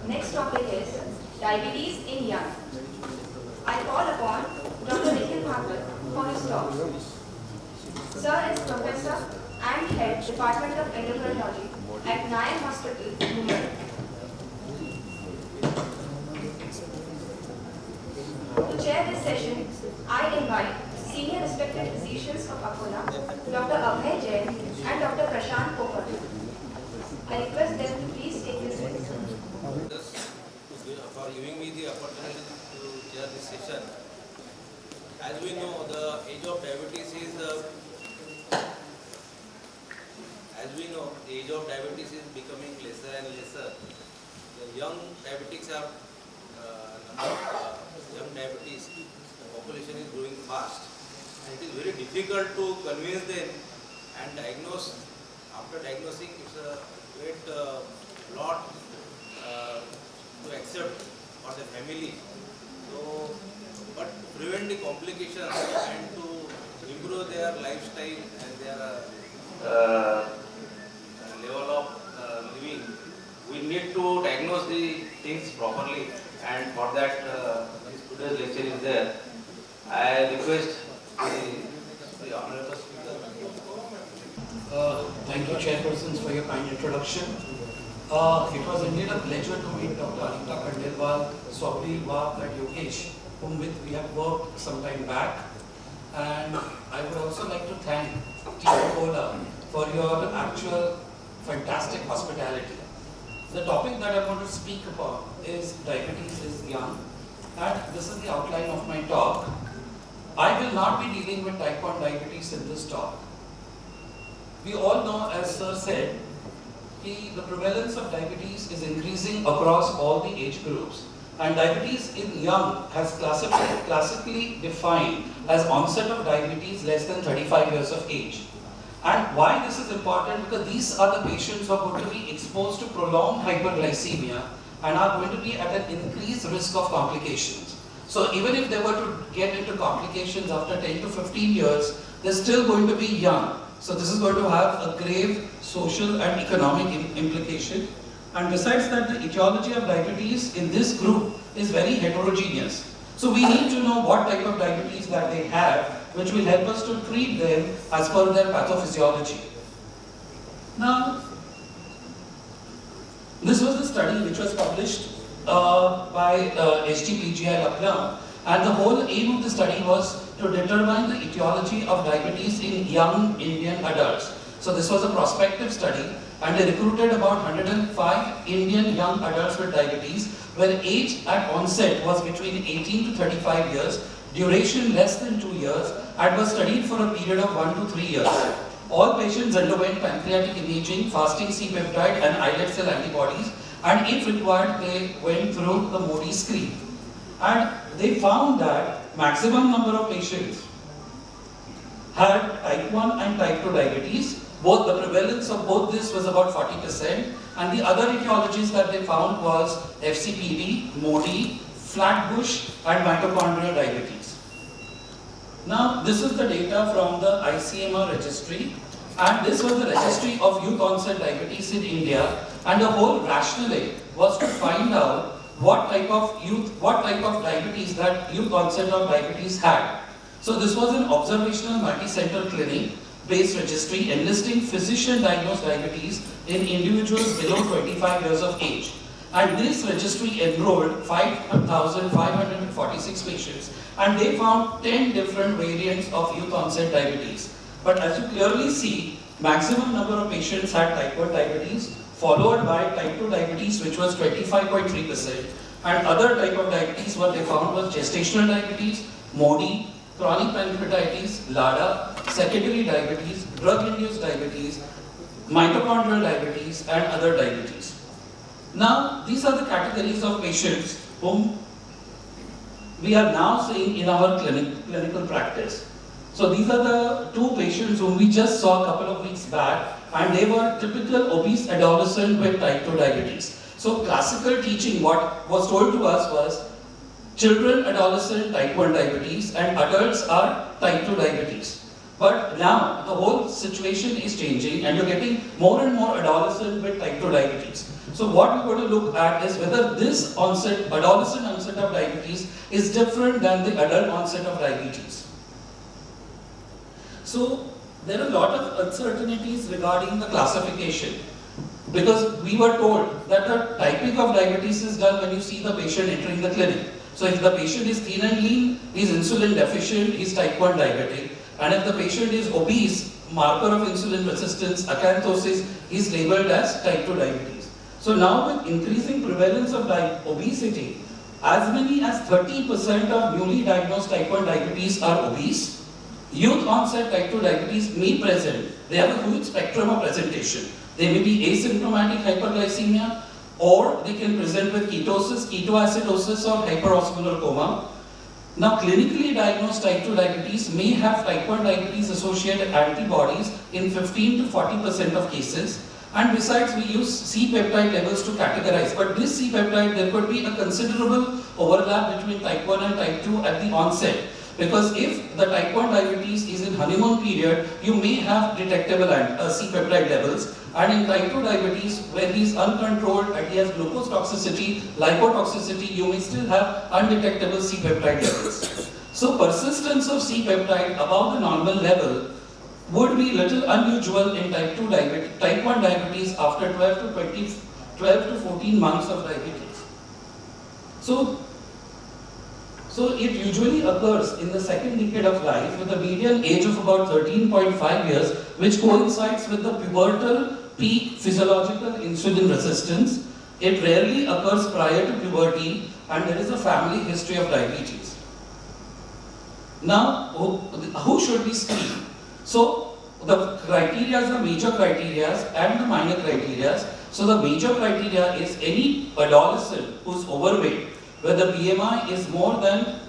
Next topic is diabetes in young. I call upon Dr. NIKHIL for his talk. Sir is Professor and Head Department of Endocrinology at NIKHIL Hospital, Mumbai. To chair this session, I invite senior respected physicians of Akola, Dr. Abhay Jain and Dr. Prashant Pokhar. I request them to please take this seat. For giving me the opportunity to chair this session. As we know, the age of diabetes is becoming lesser and lesser. The young diabetics are young diabetes. The population is growing fast, and it is very difficult to convince them and diagnose. After diagnosing, it's a great lot to accept for the family. So, but to prevent the complications and to improve their lifestyle and their level of living, we need to diagnose the things properly, and for that this today's lecture is there. I request the honorable speaker. Thank you, chairpersons, for your kind introduction. It was indeed a pleasure to meet Dr. Anita Khandelwal, Swapnil Wap and Yogesh, whom with we have worked some time back. And I would also like to thank Team Akola for your actual fantastic hospitality. The topic that I want to speak about is diabetes is young, and this is the outline of my talk. I will not be dealing with type 1 diabetes in this talk. We all know, as Sir said, the prevalence of diabetes is increasing across all the age groups, and diabetes in young has classically defined as onset of diabetes less than 35 years of age. And why this is important? Because these are the patients who are going to be exposed to prolonged hyperglycemia and are going to be at an increased risk of complications. So even if they were to get into complications after 10 to 15 years, they're still going to be young. So this is going to have a grave social and economic implication. And besides that, the etiology of diabetes in this group is very heterogeneous. So we need to know what type of diabetes that they have, which will help us to treat them as per their pathophysiology. Now, this was the study which was published by HTPGI Lucknow, and the whole aim of the study was to determine the etiology of diabetes in young Indian adults. So this was a prospective study, and they recruited about 105 Indian young adults with diabetes, where age at onset was between 18 to 35 years, duration less than 2 years, and was studied for a period of 1 to 3 years. All patients underwent pancreatic imaging, fasting C-peptide and islet cell antibodies, and if required, they went through the Modi screen. And they found that maximum number of patients had type 1 and type 2 diabetes. Both the prevalence of both this was about 40%, and the other etiologies that they found was FCPD, Modi, Flatbush, and mitochondrial diabetes. Now, this is the data from the ICMR registry, and this was the registry of youth onset diabetes in India, and the whole rationale was to find out what type of diabetes that youth onset of diabetes had. So this was an observational multi-center clinic based registry enlisting physician diagnosed diabetes in individuals below 25 years of age. And this registry enrolled 5,546 patients, and they found 10 different variants of youth onset diabetes. But as you clearly see, maximum number of patients had type 1 diabetes, followed by type 2 diabetes, which was 25.3%, and other type of diabetes what they found was gestational diabetes, Modi, chronic pancreatitis, LADA, secondary diabetes, drug-induced diabetes, mitochondrial diabetes, and other diabetes. Now, these are the categories of patients whom we are now seeing in our clinical practice. So these are the two patients whom we just saw a couple of weeks back, and they were typical obese adolescent with type 2 diabetes. So classical teaching, what was told to us was, children, adolescent, type 1 diabetes, and adults are type 2 diabetes. But now the whole situation is changing, and you're getting more and more adolescents with type 2 diabetes. So what we're going to look at is whether this onset, adolescent onset of diabetes is different than the adult onset of diabetes. So there are a lot of uncertainties regarding the classification, because we were told that the typing of diabetes is done when you see the patient entering the clinic. So if the patient is thin and lean, he is insulin deficient, he is type 1 diabetic. And if the patient is obese, marker of insulin resistance, acanthosis, he is labeled as type 2 diabetes. So now with increasing prevalence of obesity, as many as 30% of newly diagnosed type 1 diabetes are obese. Youth onset type 2 diabetes may present, they have a huge spectrum of presentation. They may be asymptomatic hyperglycemia, or they can present with ketosis, ketoacidosis, or hyperosmolar coma. Now, clinically diagnosed type 2 diabetes may have type 1 diabetes associated antibodies in 15 to 40% of cases. And besides, we use C-peptide levels to categorize. But this C-peptide, there could be a considerable overlap between type 1 and type 2 at the onset. Because if the type 1 diabetes is in honeymoon period, you may have detectable C-peptide levels. And in type 2 diabetes, when he is uncontrolled and he has glucose toxicity, lipotoxicity, you may still have undetectable C-peptide levels. So persistence of C-peptide above the normal level would be little unusual in type 2 diabetes, type 1 diabetes after 12 to 14 months of diabetes. So it usually occurs in the second decade of life with a median age of about 13.5 years, which coincides with the pubertal peak physiological insulin resistance. It rarely occurs prior to puberty, and there is a family history of diabetes. Now, who should be screened? So the criteria are major criteria and the minor criteria. So the major criteria is any adolescent who is overweight, where the BMI is more than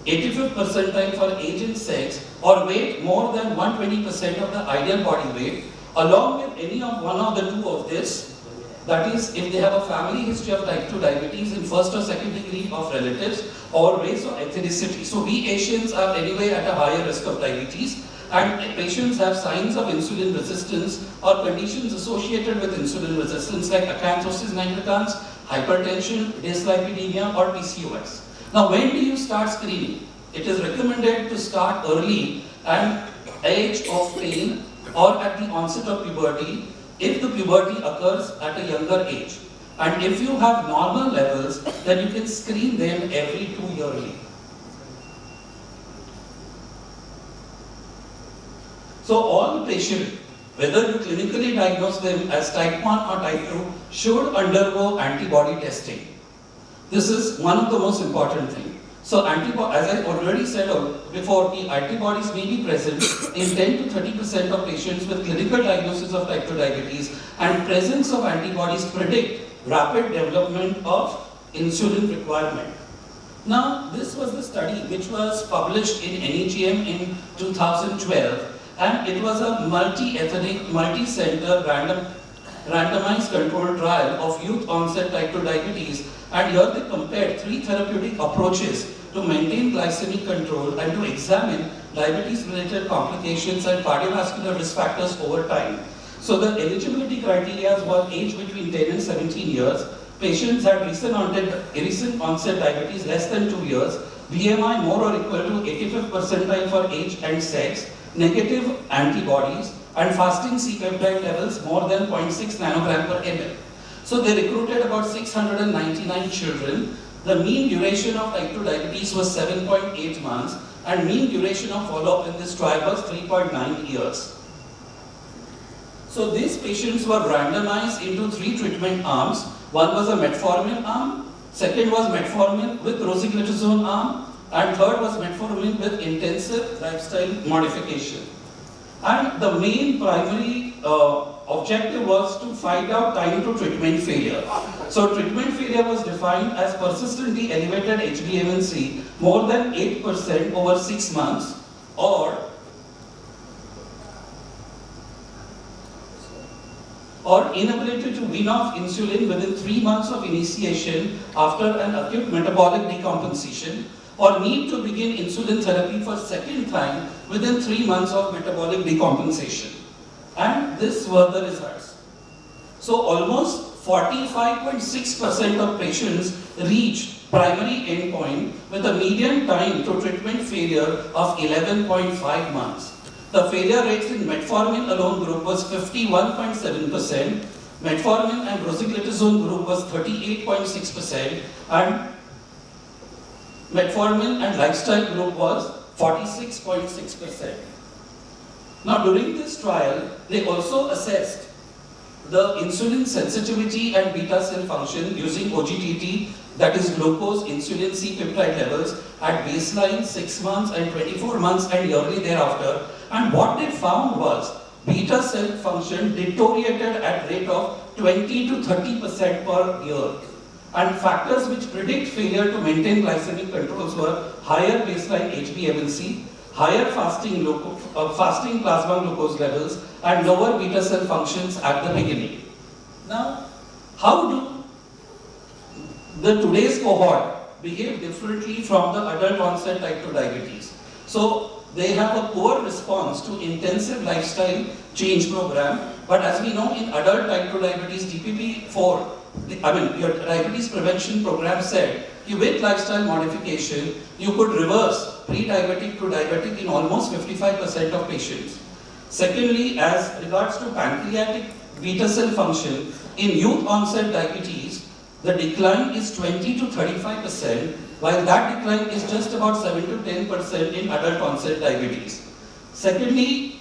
85th percentile for age and sex, or weight more than 120% of the ideal body weight, along with any of one of the two of this, that is, if they have a family history of type 2 diabetes in first or second degree of relatives, or race or ethnicity. So we Asians are anyway at a higher risk of diabetes, and patients have signs of insulin resistance or conditions associated with insulin resistance like acanthosis nigricans, hypertension, dyslipidemia, or PCOS. Now, when do you start screening? It is recommended to start early at age of 10 or at the onset of puberty if the puberty occurs at a younger age. And if you have normal levels, then you can screen them every 2 yearly. So all patients, whether you clinically diagnose them as type 1 or type 2, should undergo antibody testing. This is one of the most important things. So as I already said before, the antibodies may be present in 10 to 30% of patients with clinical diagnosis of type 2 diabetes, and presence of antibodies predict rapid development of insulin requirement. Now, this was the study which was published in NEJM in 2012. And it was a multi-ethnic, multi-center, randomized controlled trial of youth onset type 2 diabetes. And here they compared 3 therapeutic approaches to maintain glycemic control and to examine diabetes-related complications and cardiovascular risk factors over time. So the eligibility criteria were age between 10 and 17 years. Patients had recent onset diabetes less than 2 years, BMI more or equal to 85th percentile for age and sex, negative antibodies, and fasting C-peptide levels more than 0.6 nanogram per ml. So they recruited about 699 children. The mean duration of type 2 diabetes was 7.8 months, and mean duration of follow-up in this trial was 3.9 years. So these patients were randomized into 3 treatment arms. One was a metformin arm, second was metformin with rosiglitazone arm, and third was metformin with intensive lifestyle modification. And the main primary objective was to find out time to treatment failure. So treatment failure was defined as persistently elevated HbA1c more than 8% over 6 months, or inability to wean off insulin within 3 months of initiation after an acute metabolic decompensation, or need to begin insulin therapy for second time within 3 months of metabolic decompensation. And these were the results. So almost 45.6% of patients reached primary endpoint with a median time to treatment failure of 11.5 months. The failure rates in metformin alone group was 51.7%, metformin and rosiglitazone group was 38.6%, and metformin and lifestyle group was 46.6%. Now during this trial, they also assessed the insulin sensitivity and beta cell function using OGTT, that is glucose insulin C-peptide levels at baseline, 6 months and 24 months and yearly thereafter. And what they found was beta cell function deteriorated at rate of 20 to 30% per year. And factors which predict failure to maintain glycemic controls were higher baseline HbA1c, higher fasting plasma glucose levels, and lower beta cell functions at the beginning. Now, how do the today's cohort behave differently from the adult onset type 2 diabetes? So, they have a poor response to intensive lifestyle change program, but as we know in adult type 2 diabetes, DPP-4, your diabetes prevention program said, with lifestyle modification, you could reverse pre-diabetic to diabetic in almost 55% of patients. Secondly, as regards to pancreatic beta cell function, in youth onset diabetes, the decline is 20 to 35%, while that decline is just about 7 to 10% in adult onset diabetes. Secondly,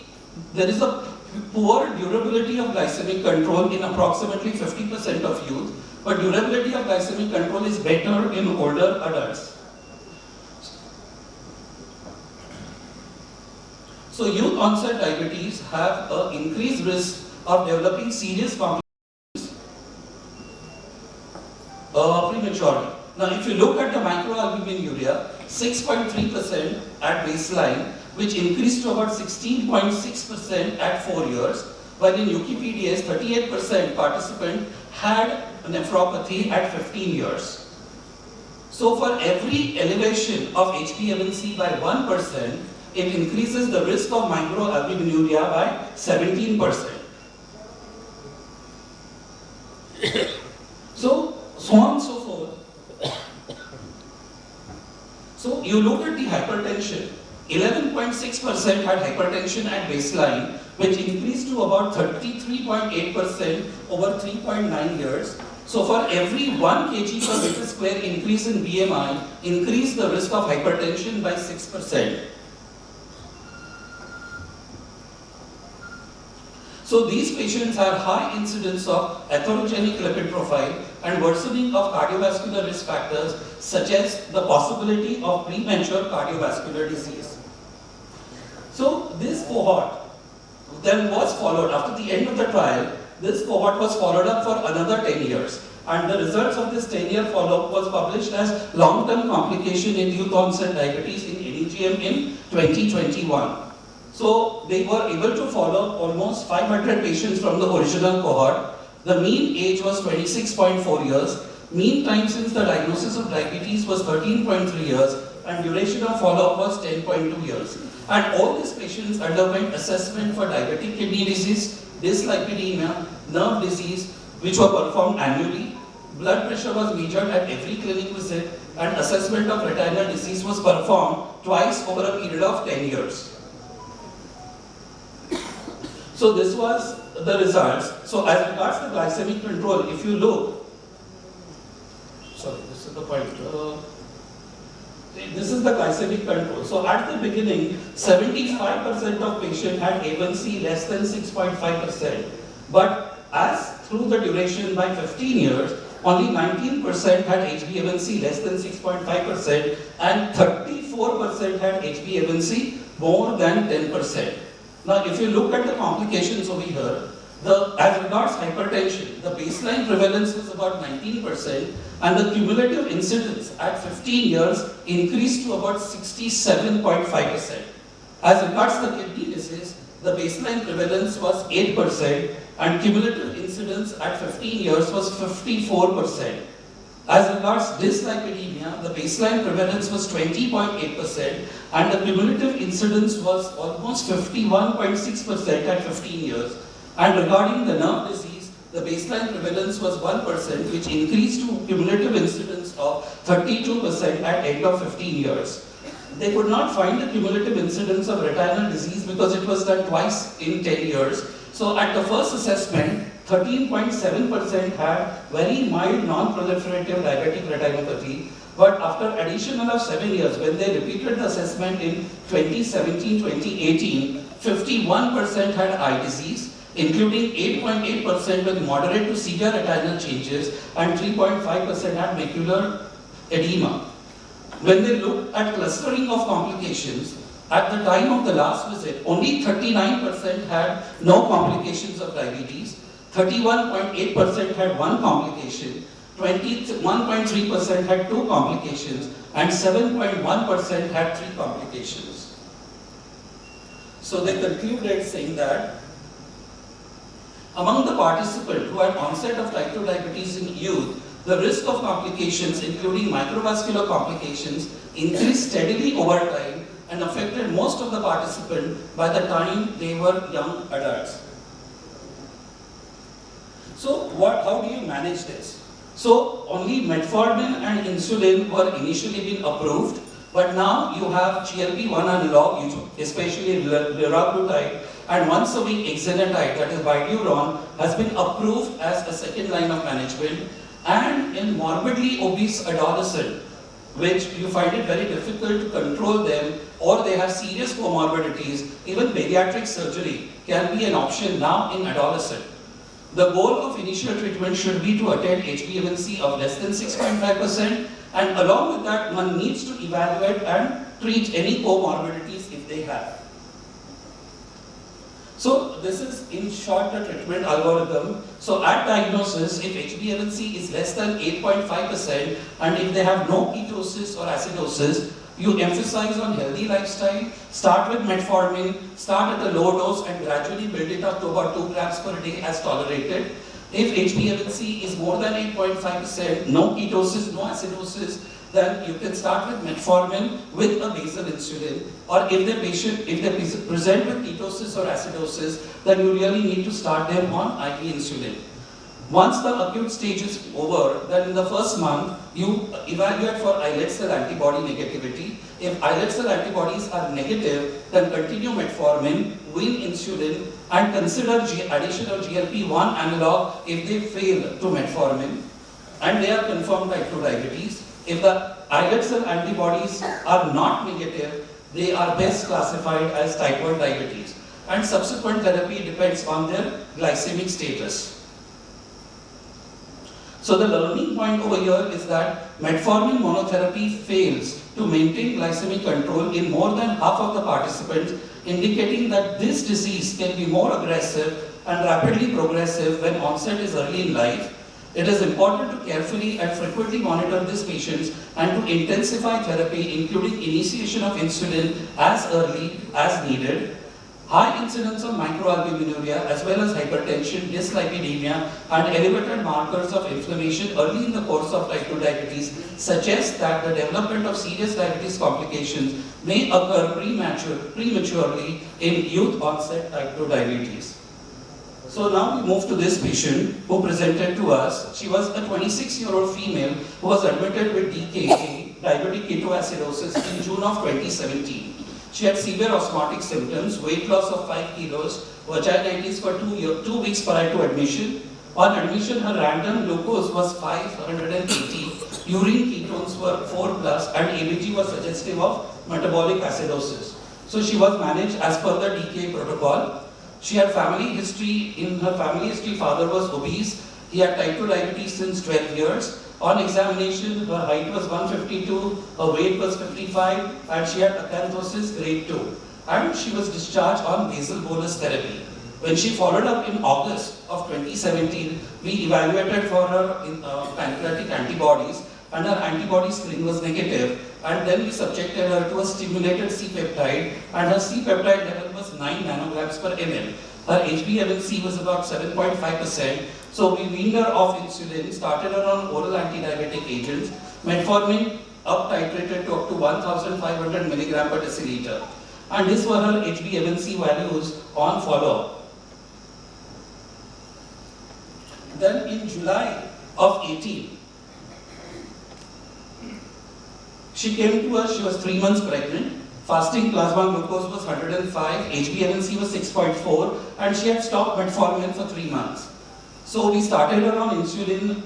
there is a poor durability of glycemic control in approximately 50% of youth, but durability of glycemic control is better in older adults. So youth onset diabetes have an increased risk of developing serious complications prematurely. Now if you look at the microalbuminuria, 6.3% at baseline, which increased to about 16.6% at 4 years, while in UKPDS, 38% participant had nephropathy at 15 years. So for every elevation of HbA1c by 1%, it increases the risk of microalbuminuria by 17%. So on and so forth. So you look at the hypertension. 11.6% had hypertension at baseline, which increased to about 33.8% over 3.9 years. So for every 1 kg per meter square increase in BMI, increase the risk of hypertension by 6%. So these patients have high incidence of atherogenic lipid profile and worsening of cardiovascular risk factors such as the possibility of premature cardiovascular disease. So this cohort then was followed after the end of the trial. This cohort was followed up for another 10 years, and the results of this 10-year follow-up was published as long-term complication in youth onset diabetes in NEGM in 2021. So they were able to follow almost 500 patients from the original cohort. The mean age was 26.4 years. Mean time since the diagnosis of diabetes was 13.3 years, and duration of follow-up was 10.2 years. And all these patients underwent assessment for diabetic kidney disease, dyslipidemia, nerve disease, which were performed annually. Blood pressure was measured at every clinic visit, and assessment of retinal disease was performed twice over a period of 10 years. So this was the results. So as regards the glycemic control, if you look, sorry, this is the point. This is the glycemic control. So at the beginning, 75% of patients had A1C less than 6.5%. But as through the duration by 15 years, only 19% had HbA1c less than 6.5% and 34% had HbA1c more than 10%. Now, if you look at the complications over here, as regards hypertension, the baseline prevalence was about 19%, and the cumulative incidence at 15 years increased to about 67.5%. As regards the kidney disease, the baseline prevalence was 8%, and cumulative incidence at 15 years was 54%. As regards dyslipidemia, the baseline prevalence was 20.8%, and the cumulative incidence was almost 51.6% at 15 years. And regarding the nerve disease, the the baseline prevalence was 1%, which increased to cumulative incidence of 32% at end of 15 years. They could not find the cumulative incidence of retinal disease because it was done twice in 10 years. So at the first assessment, 13.7% had very mild non-proliferative diabetic retinopathy, but after additional of 7 years, when they repeated the assessment in 2017-2018, 51% had eye disease, including 8.8% with moderate to severe retinal changes and 3.5% had macular edema. When they looked at clustering of complications, at the time of the last visit, only 39% had no complications of diabetes, 31.8% had one complication, 21.3% had two complications, and 7.1% had three complications. So they concluded saying that among the participants who had onset of type 2 diabetes in youth, the risk of complications, including microvascular complications, increased steadily over time and affected most of the participants by the time they were young adults. So how do you manage this? So only metformin and insulin were initially being approved, but now you have GLP-1 analog, especially liraglutide, and once a week exenatide, that is Byduron, has been approved as a second line of management. And in morbidly obese adolescents, which you find it very difficult to control them, or they have serious comorbidities, even bariatric surgery can be an option now in adolescents. The goal of initial treatment should be to attain HbA1c of less than 6.5%, and along with that, one needs to evaluate and treat any comorbidities if they have. So this is in short the treatment algorithm. So at diagnosis, if HbA1c is less than 8.5% and if they have no ketosis or acidosis, you emphasize on healthy lifestyle, start with metformin, start at a low dose and gradually build it up to about 2 grams per day as tolerated. If HbA1c is more than 8.5%, no ketosis, no acidosis, then you can start with metformin with a basal insulin. Or if they present with ketosis or acidosis, then you really need to start them on IV insulin. Once the acute stage is over, then in the first month, you evaluate for islet cell antibody negativity. If islet cell antibodies are negative, then continue metformin, wean insulin, and consider addition of GLP-1 analog if they fail to metformin, and they are confirmed type 2 diabetes. If the islet cell antibodies are not negative, they are best classified as type 1 diabetes. And subsequent therapy depends on their glycemic status. So the learning point over here is that metformin monotherapy fails to maintain glycemic control in more than half of the participants, indicating that this disease can be more aggressive and rapidly progressive when onset is early in life. It is important to carefully and frequently monitor these patients and to intensify therapy, including initiation of insulin as early as needed. High incidence of microalbuminuria as well as hypertension, dyslipidemia, and elevated markers of inflammation early in the course of type 2 diabetes suggest that the development of serious diabetes complications may occur prematurely in youth onset type 2 diabetes. So now we move to this patient who presented to us. She was a 26-year-old female who was admitted with DKA, diabetic ketoacidosis, in June of 2017. She had severe osmotic symptoms, weight loss of 5 kilos, vaginitis for 2 weeks prior to admission. On admission, her random glucose was 580, urine ketones were 4+, and ABG was suggestive of metabolic acidosis. So she was managed as per the DKA protocol. She had family history. In her family history, father was obese. He had type 2 diabetes since 12 years. On examination, her height was 152, her weight was 55, and she had acanthosis grade 2. And she was discharged on basal bolus therapy. When she followed up in August of 2017, we evaluated for her pancreatic antibodies, and her antibody screen was negative. And then we subjected her to a stimulated C-peptide, and her C-peptide level was 9 nanograms per ml. Her HbA1c was about 7.5%. So we weaned her off insulin, started her on oral anti-diabetic agents. Metformin up titrated to up to 1,500 milligram per deciliter. And these were her HbA1c values on follow-up. Then in July of 18, she came to us, she was 3 months pregnant. Fasting plasma glucose was 105, HbA1c was 6.4, and she had stopped metformin for 3 months. So we started her on insulin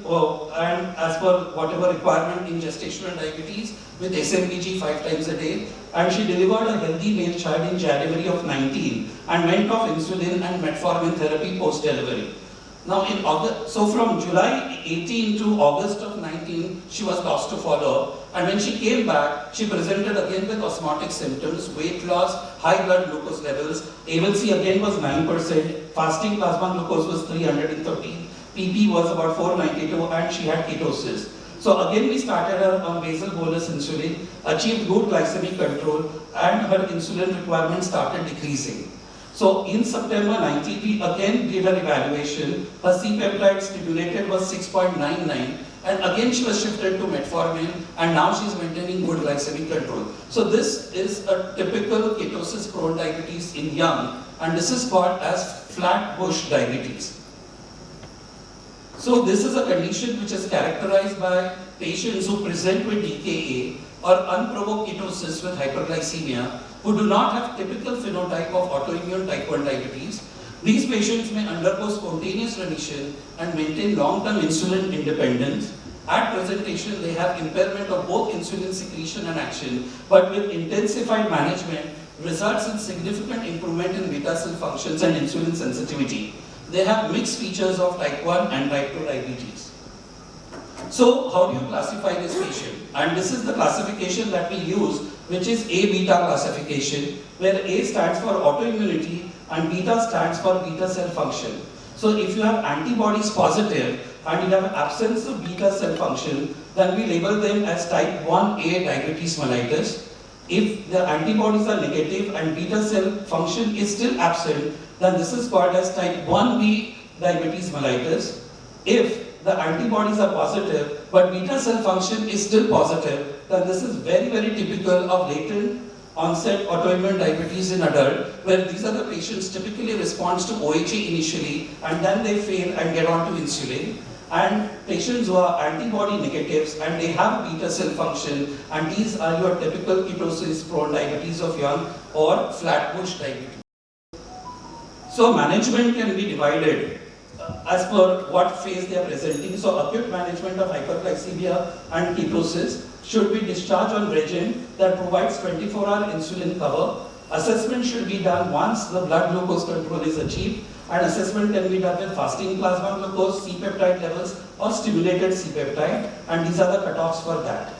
and as per whatever requirement in gestational diabetes with SMPG 5 times a day. And she delivered a healthy male child in January of 19 and went off insulin and metformin therapy post-delivery. Now in August, so from July 18 to August of 19, she was lost to follow. And when she came back, she presented again with osmotic symptoms, weight loss, high blood glucose levels. A1C again was 9%, fasting plasma glucose was 313, PP was about 492, and she had ketosis. So again we started her on basal bolus insulin, achieved good glycemic control, and her insulin requirement started decreasing. So in September 19, we again did her evaluation. Her C-peptide stimulated was 6.99, and again she was shifted to metformin, and now she is maintaining good glycemic control. So this is a typical ketosis-prone diabetes in young, and this is called as flat-bush diabetes. So this is a condition which is characterized by patients who present with DKA or unprovoked ketosis with hyperglycemia, who do not have typical phenotype of autoimmune type 1 diabetes. These patients may undergo spontaneous remission and maintain long-term insulin independence. At presentation, they have impairment of both insulin secretion and action, but with intensified management, results in significant improvement in beta cell functions and insulin sensitivity. They have mixed features of type 1 and type 2 diabetes. So how do you classify this patient? And this is the classification that we use, which is A-beta classification, where A stands for autoimmunity and beta stands for beta cell function. So if you have antibodies positive and you have absence of beta cell function, then we label them as type 1A diabetes mellitus. If the antibodies are negative and beta cell function is still absent, then this is called as type 1B diabetes mellitus. If the antibodies are positive, but beta cell function is still positive, then this is very, very typical of latent onset autoimmune diabetes in adult, where these are the patients typically responds to OHA initially, and then they fail and get onto insulin. And patients who are antibody negatives and they have beta cell function, and these are your typical ketosis-prone diabetes of young or flatbush diabetes. So management can be divided as per what phase they are presenting. So acute management of hyperglycemia and ketosis should be discharged on regimen that provides 24-hour insulin cover. Assessment should be done once the blood glucose control is achieved, and assessment can be done with fasting plasma glucose, C-peptide levels, or stimulated C-peptide, and these are the cutoffs for that.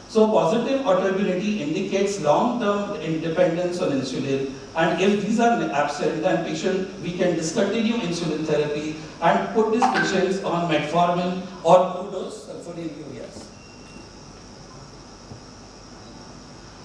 So positive autoimmunity indicates long-term independence on insulin, and if these are absent, then we can discontinue insulin therapy and put these patients on metformin or low-dose sulfonylureas.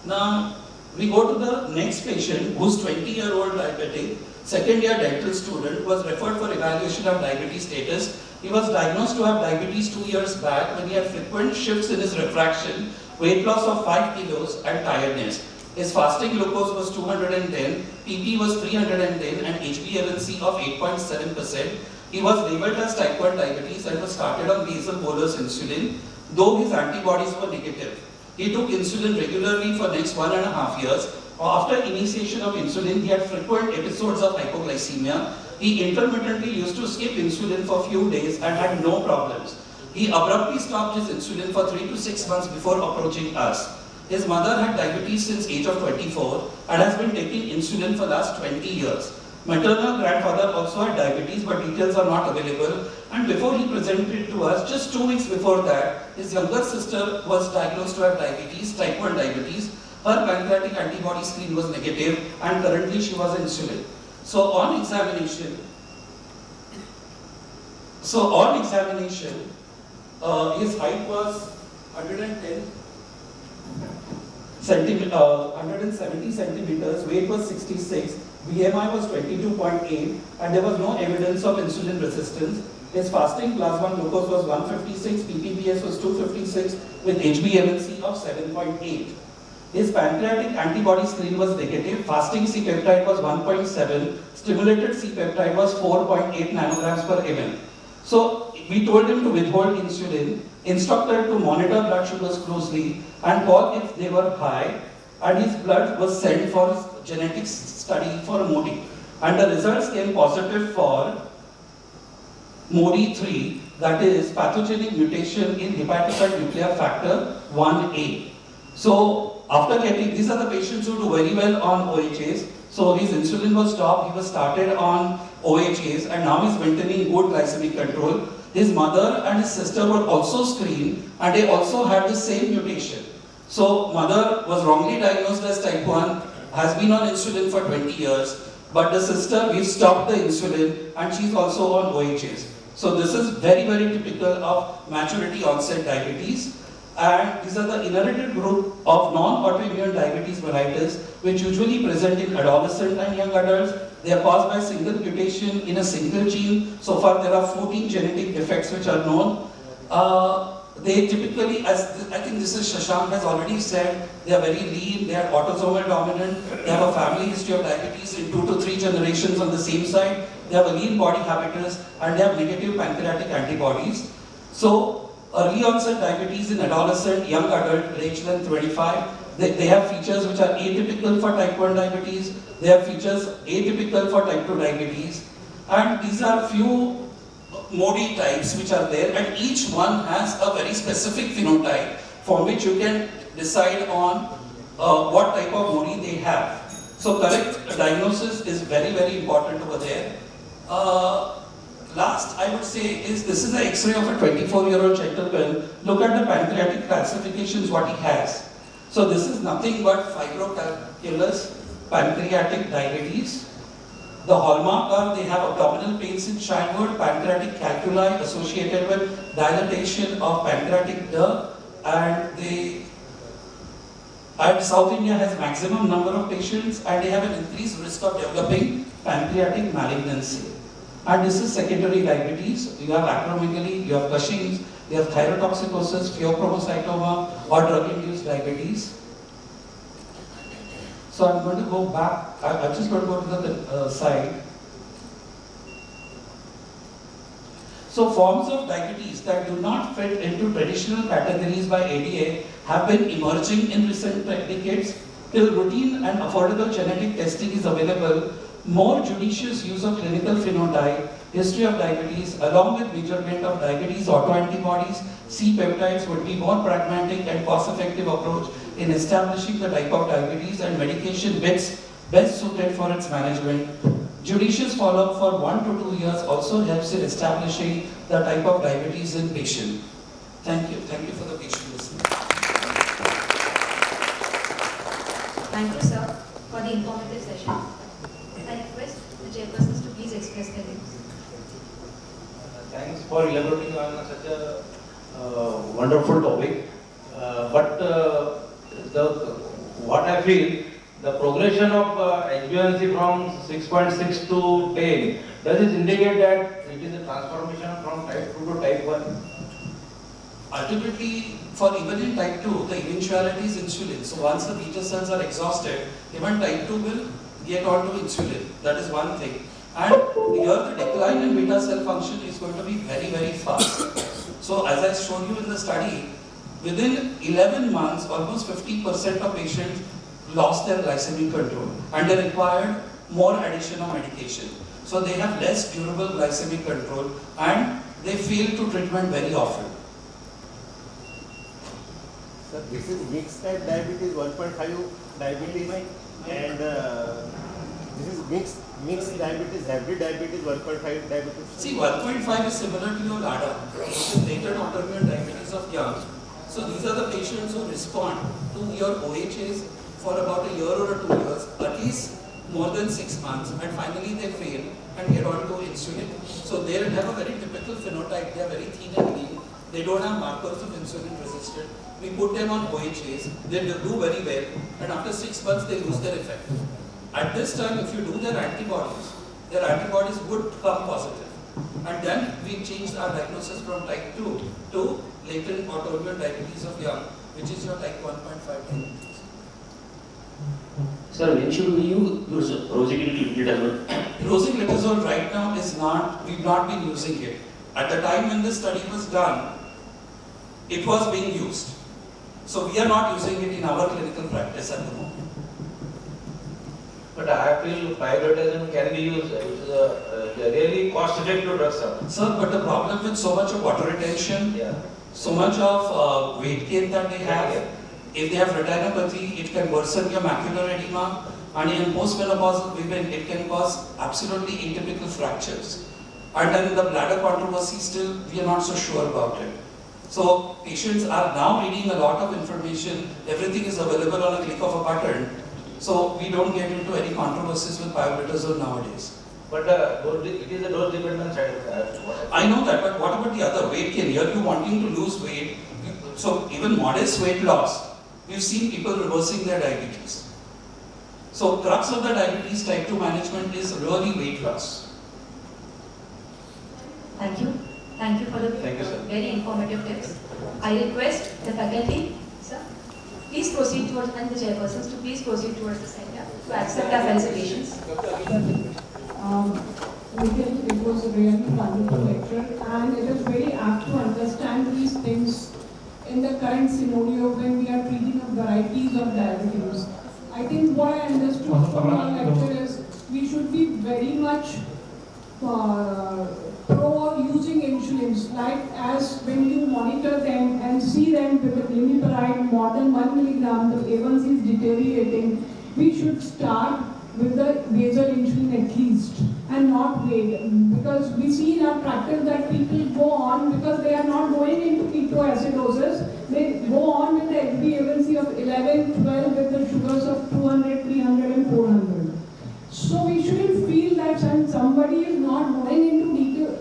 Now we go to the next patient, who's 20-year-old diabetic, second-year dental student, who was referred for evaluation of diabetes status. He was diagnosed to have diabetes 2 years back when he had frequent shifts in his refraction, weight loss of 5 kilos, and tiredness. His fasting glucose was 210, PP was 310, and HbA1c of 8.7%. He was labeled as type 1 diabetes and was started on basal bolus insulin, though his antibodies were negative. He took insulin regularly for next 1.5 years. After initiation of insulin, he had frequent episodes of hypoglycemia. He intermittently used to skip insulin for a few days and had no problems. He abruptly stopped his insulin for 3 to 6 months before approaching us. His mother had diabetes since age of 24 and has been taking insulin for the last 20 years. Maternal grandfather also had diabetes, but details are not available. And before he presented to us, just 2 weeks before that, his younger sister was diagnosed to have diabetes, type 1 diabetes. Her pancreatic antibody screen was negative, and currently she was on insulin. So on examination, his height was 170 centimeters, weight was 66, BMI was 22.8, and there was no evidence of insulin resistance. His fasting plasma glucose was 156, PPBS was 256 with HbA1c of 7.8. His pancreatic antibody screen was negative, fasting C-peptide was 1.7, stimulated C-peptide was 4.8 nanograms per ml. So we told him to withhold insulin, instructed to monitor blood sugars closely and call if they were high, and his blood was sent for genetics study for MODY. And the results came positive for MODY3, that is pathogenic mutation in hepatocyte nuclear factor 1A. So after getting, these are the patients who do very well on OHAs. So his insulin was stopped, he was started on OHAs, and now he's maintaining good glycemic control. His mother and his sister were also screened, and they also had the same mutation. So mother was wrongly diagnosed as type 1, has been on insulin for 20 years, but the sister, we've stopped the insulin, and she's also on OHAs. So this is very, very typical of maturity onset diabetes. And these are the inherited group of non-autoimmune diabetes mellitus, which usually present in adolescent and young adults. They are caused by single mutation in a single gene. So far there are 14 genetic defects which are known. They typically, as I think this is Shashank has already said, they are very lean, they are autosomal dominant, they have a family history of diabetes in 2 to 3 generations on the same side, they have a lean body habitus, and they have negative pancreatic antibodies. So early onset diabetes in adolescent, young adult, greater than 25, they have features which are atypical for type 1 diabetes, they have features atypical for type 2 diabetes, and these are few MODY types which are there, and each one has a very specific phenotype from which you can decide on what type of MODY they have. So correct diagnosis is very, very important over there. Last I would say is, this is an X-ray of a 24-year-old gentleman. Look at the pancreatic calcifications what he has. So this is nothing but fibrocalculous pancreatic diabetes. The hallmark are they have abdominal pains in childhood, pancreatic calculi associated with dilatation of pancreatic duct, and South India has maximum number of patients, and they have an increased risk of developing pancreatic malignancy. And this is secondary diabetes. You have acromegaly, you have Cushing's, you have thyrotoxicosis, pheochromocytoma, or drug-induced diabetes. So I'm going to go back, I'm just going to go to the side. So forms of diabetes that do not fit into traditional categories by ADA have been emerging in recent decades. Till routine and affordable genetic testing is available, more judicious use of clinical phenotype, history of diabetes, along with measurement of diabetes autoantibodies, C-peptides would be more pragmatic and cost-effective approach in establishing the type of diabetes and medication best suited for its management. Judicious follow-up for 1 to 2 years also helps in establishing the type of diabetes in patient. Thank you. Thank you for the patient listening. Thank you, sir, for the informative session. I request the chairpersons to please express their views. Thanks for elaborating on such a wonderful topic. What I feel, the progression of HbA1c from 6.6 to 10, does it indicate that it is a transformation from type 2 to type 1? Ultimately, for even in type 2, the eventuality is insulin. So once the beta cells are exhausted, even type 2 will get onto insulin. That is one thing. And here the decline in beta cell function is going to be very, very fast. So as I showed you in the study, within 11 months, almost 50% of patients lost their glycemic control, and they required more addition of medication. So they have less durable glycemic control, and they fail to treatment very often. Sir, this is mixed type diabetes 1.5 diabetes, and this is mixed diabetes, hybrid diabetes 1.5 diabetes. See, 1.5 is similar to your LADA, which is latent autoimmune diabetes of young. So these are the patients who respond to your OHAs for about a year or 2 years, at least more than 6 months, and finally they fail and get onto insulin. So they have a very typical phenotype. They are very thin and lean. They don't have markers of insulin resistance. We put them on OHAs. They do very well, and after 6 months they lose their effect. At this time, if you do their antibodies would come positive. And then we changed our diagnosis from type 2 to latent autoimmune diabetes of young, which is your type 1.5 diabetes. Sir, when should we use rosiglitazone? Rosiglitazone right now is not, we've not been using it. At the time when this study was done, it was being used. So we are not using it in our clinical practice at the moment. But I feel pioglitazone can be used. It is a really cost-effective drug, sir. Sir, but the problem with so much of water retention, Yeah. so much of weight gain that they have, if they have retinopathy, it can worsen your macular edema, and in postmenopausal women, it can cause absolutely atypical fractures. And then the bladder controversy, still, we are not so sure about it. So patients are now reading a lot of information, everything is available on a click of a button, so we don't get into any controversies with pioglitazone nowadays. But it is a dose-dependent side effect. I know that, but what about the other weight gain? Here you wanting to lose weight, so even modest weight loss, we've seen people reversing their diabetes. So crux of the diabetes type 2 management is really weight loss. Thank you. Thank you for the Thank you, sir. very informative tips. I request the faculty, sir, please proceed towards, and the chairpersons to please proceed towards the center to accept our felicitations. Nikhil, it was a really wonderful lecture, and it is very apt to understand these things in the current scenario when we are treating of varieties of diabetes. I think what I understood from your lecture is we should be very much pro using insulins, like as when you monitor them and see them with the glimepiride more than 1 milligram, the A1C is deteriorating, we should start with the basal insulin at least and not wait, because we see in our practice that people go on because they are not going into ketoacidosis, they go on with the HbA1c of 11, 12 with the sugars of 200, 300 and 400. So we shouldn't feel that somebody is not going into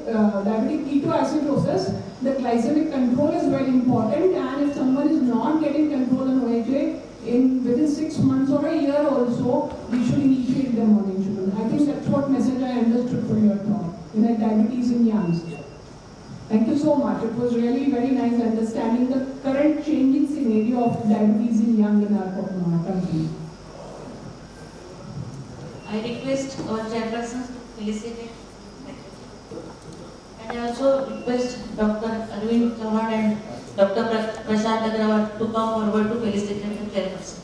diabetic ketoacidosis, the glycemic control is very important, and if someone is not getting control on OHA, within 6 months or a year also, we should initiate them on insulin. I think that's what message I understood from your talk, in diabetes in youngs. Thank you so much. It was really very nice understanding the current changing scenario of diabetes in young in our country. I request our chairpersons to felicitate. And I also request Dr. Arvind Chauhan and Dr. Prashant Agrawal to come forward to felicitate the chairperson.